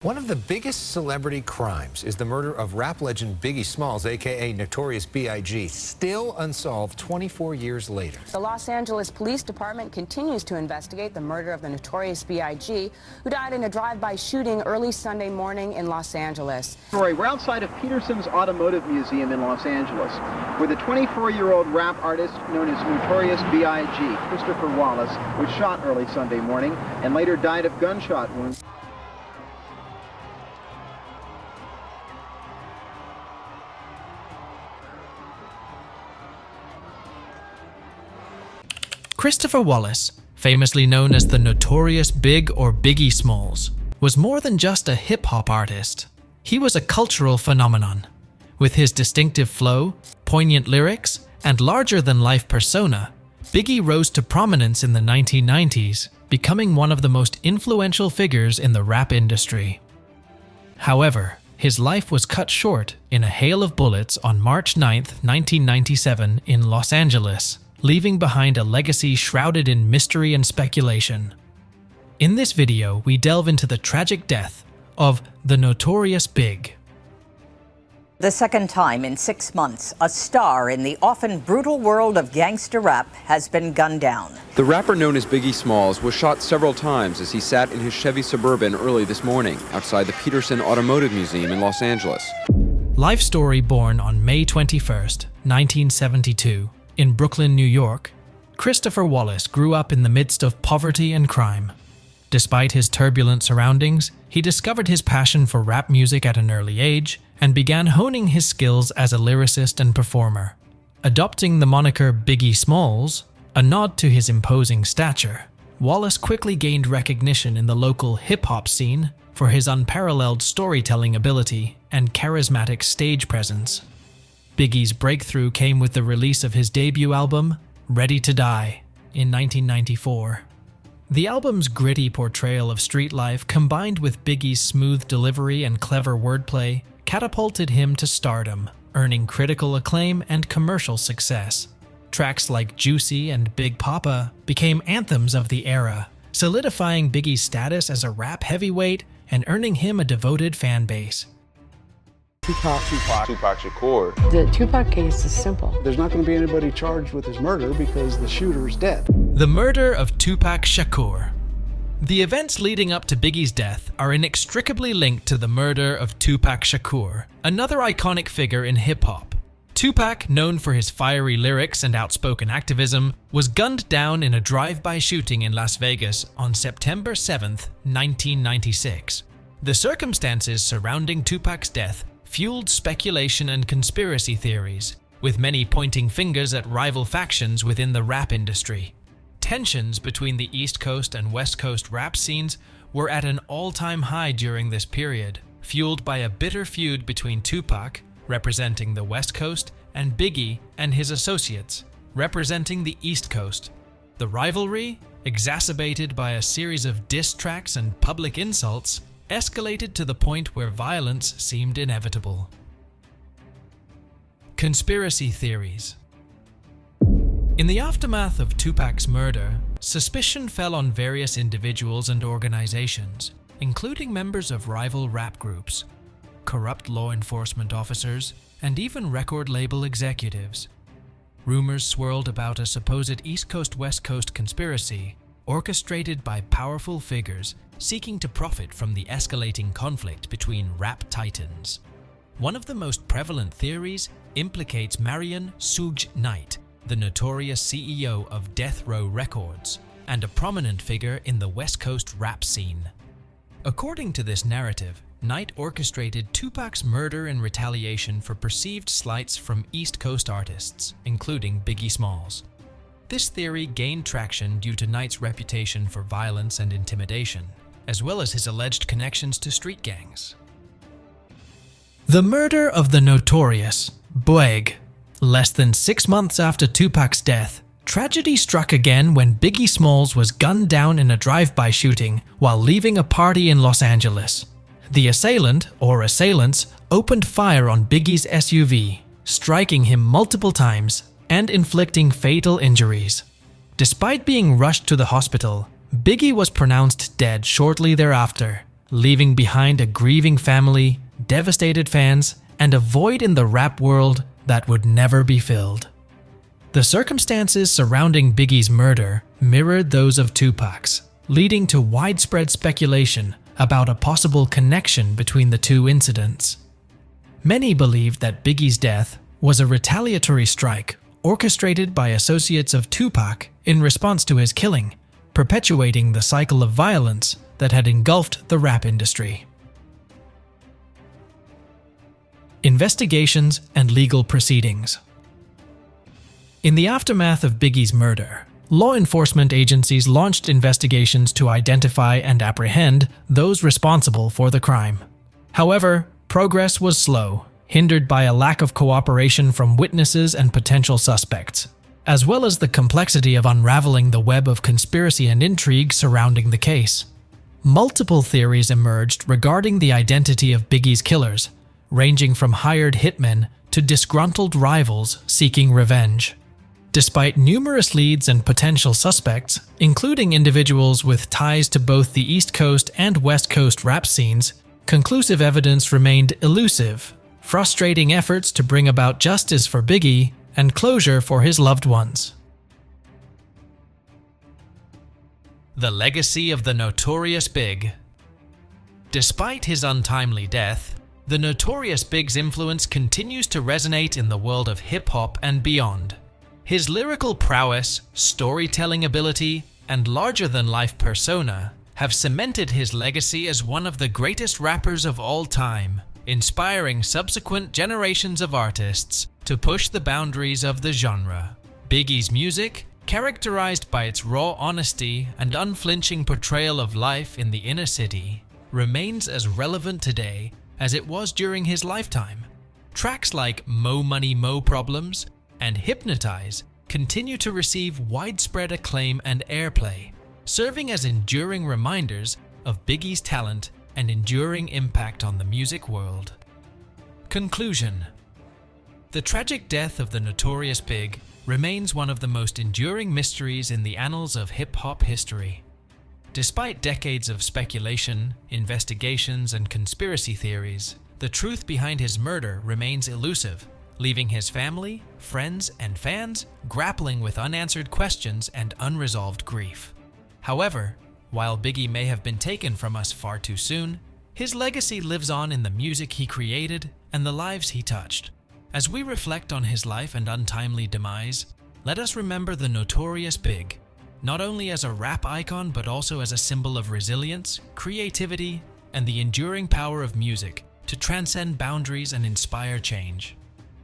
One of the biggest celebrity crimes is the murder of rap legend Biggie Smalls, a.k.a. Notorious B.I.G., still unsolved 24 years later. The Los Angeles Police Department continues to investigate the murder of the Notorious B.I.G., who died in a drive-by shooting early Sunday morning in Los Angeles. We're outside of Peterson's Automotive Museum in Los Angeles, where the 24-year-old rap artist known as Notorious B.I.G., Christopher Wallace, was shot early Sunday morning and later died of gunshot wounds. Christopher Wallace, famously known as the Notorious B.I.G. or Biggie Smalls, was more than just a hip-hop artist. He was a cultural phenomenon. With his distinctive flow, poignant lyrics, and larger-than-life persona, Biggie rose to prominence in the 1990s, becoming one of the most influential figures in the rap industry. However, his life was cut short in a hail of bullets on March 9, 1997 in Los Angeles, leaving behind a legacy shrouded in mystery and speculation. In this video, we delve into the tragic death of the Notorious B.I.G. The second time in 6 months, a star in the often brutal world of gangster rap has been gunned down. The rapper known as Biggie Smalls was shot several times as he sat in his Chevy Suburban early this morning outside the Peterson Automotive Museum in Los Angeles. Life story born on May 21, 1972, in Brooklyn, New York, Christopher Wallace grew up in the midst of poverty and crime. Despite his turbulent surroundings, he discovered his passion for rap music at an early age and began honing his skills as a lyricist and performer. Adopting the moniker Biggie Smalls, a nod to his imposing stature, Wallace quickly gained recognition in the local hip-hop scene for his unparalleled storytelling ability and charismatic stage presence. Biggie's breakthrough came with the release of his debut album, Ready to Die, in 1994. The album's gritty portrayal of street life, combined with Biggie's smooth delivery and clever wordplay, catapulted him to stardom, earning critical acclaim and commercial success. Tracks like Juicy and Big Papa became anthems of the era, solidifying Biggie's status as a rap heavyweight and earning him a devoted fan base. Tupac Shakur. The Tupac case is simple. There's not going to be anybody charged with his murder because the shooter's dead. The murder of Tupac Shakur. The events leading up to Biggie's death are inextricably linked to the murder of Tupac Shakur, another iconic figure in hip-hop. Tupac, known for his fiery lyrics and outspoken activism, was gunned down in a drive-by shooting in Las Vegas on September 7, 1996. The circumstances surrounding Tupac's death fueled speculation and conspiracy theories, with many pointing fingers at rival factions within the rap industry. Tensions between the East Coast and West Coast rap scenes were at an all-time high during this period, fueled by a bitter feud between Tupac, representing the West Coast, and Biggie and his associates, representing the East Coast. The rivalry, exacerbated by a series of diss tracks and public insults, escalated to the point where violence seemed inevitable. Conspiracy theories. In the aftermath of Tupac's murder, suspicion fell on various individuals and organizations, including members of rival rap groups, corrupt law enforcement officers, and even record label executives. Rumors swirled about a supposed East Coast-West Coast conspiracy, orchestrated by powerful figures seeking to profit from the escalating conflict between rap titans. One of the most prevalent theories implicates Marion Suge Knight, the notorious CEO of Death Row Records, and a prominent figure in the West Coast rap scene. According to this narrative, Knight orchestrated Tupac's murder in retaliation for perceived slights from East Coast artists, including Biggie Smalls. This theory gained traction due to Knight's reputation for violence and intimidation, as well as his alleged connections to street gangs. The murder of the Notorious B.I.G. Less than 6 months after Tupac's death, tragedy struck again when Biggie Smalls was gunned down in a drive-by shooting while leaving a party in Los Angeles. The assailant, or assailants, opened fire on Biggie's SUV, striking him multiple times and inflicting fatal injuries. Despite being rushed to the hospital, Biggie was pronounced dead shortly thereafter, leaving behind a grieving family, devastated fans, and a void in the rap world that would never be filled. The circumstances surrounding Biggie's murder mirrored those of Tupac's, leading to widespread speculation about a possible connection between the two incidents. Many believed that Biggie's death was a retaliatory strike orchestrated by associates of Tupac in response to his killing, perpetuating the cycle of violence that had engulfed the rap industry. Investigations and legal proceedings. In the aftermath of Biggie's murder, law enforcement agencies launched investigations to identify and apprehend those responsible for the crime. However, progress was slow, hindered by a lack of cooperation from witnesses and potential suspects, as well as the complexity of unraveling the web of conspiracy and intrigue surrounding the case. Multiple theories emerged regarding the identity of Biggie's killers, ranging from hired hitmen to disgruntled rivals seeking revenge. Despite numerous leads and potential suspects, including individuals with ties to both the East Coast and West Coast rap scenes, conclusive evidence remained elusive, frustrating efforts to bring about justice for Biggie and closure for his loved ones. The legacy of the Notorious B.I.G. Despite his untimely death, the Notorious B.I.G.'s influence continues to resonate in the world of hip-hop and beyond. His lyrical prowess, storytelling ability, and larger-than-life persona have cemented his legacy as one of the greatest rappers of all time, inspiring subsequent generations of artists to push the boundaries of the genre. Biggie's music, characterized by its raw honesty and unflinching portrayal of life in the inner city, remains as relevant today as it was during his lifetime. Tracks like Mo Money Mo Problems and Hypnotize continue to receive widespread acclaim and airplay, serving as enduring reminders of Biggie's talent and enduring impact on the music world. Conclusion. The tragic death of the Notorious B.I.G. remains one of the most enduring mysteries in the annals of hip-hop history. Despite decades of speculation, investigations, and conspiracy theories, the truth behind his murder remains elusive, leaving his family, friends, and fans grappling with unanswered questions and unresolved grief. However, while Biggie may have been taken from us far too soon, his legacy lives on in the music he created and the lives he touched. As we reflect on his life and untimely demise, let us remember the Notorious B.I.G., not only as a rap icon but also as a symbol of resilience, creativity, and the enduring power of music to transcend boundaries and inspire change.